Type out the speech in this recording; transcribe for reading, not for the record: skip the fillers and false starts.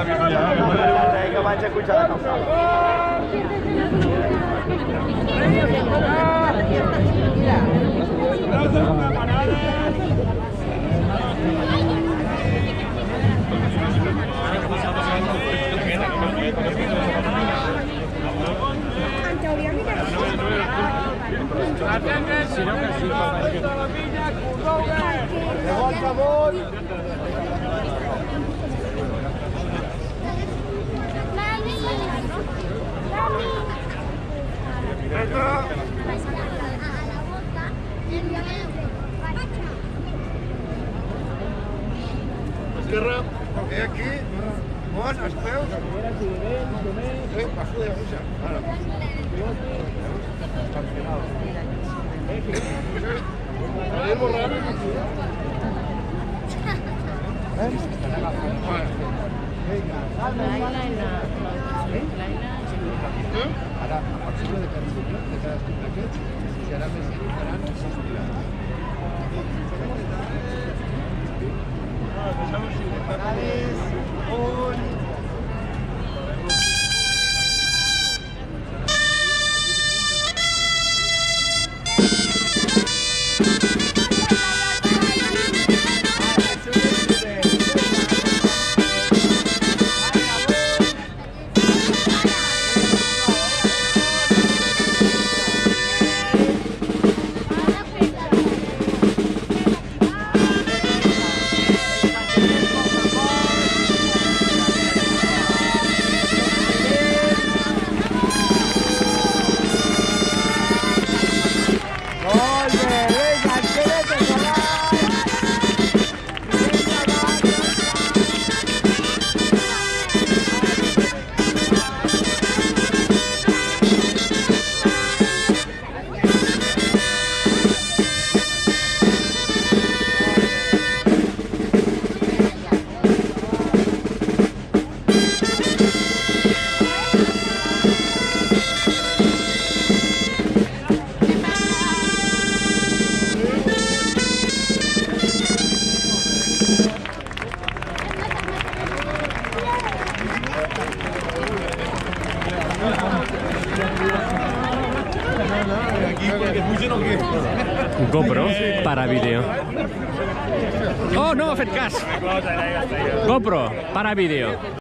Que vaig a escuchar la Esquerra, aquí, mos, els peus. Passo de bruixa. Ara. Anem molt ràpid. Ara, a partir de cadascun d'aquests, serà més que faran sospirar. GoPro para vídeo. Oh, no m'ha fet cas! GoPro para vídeo.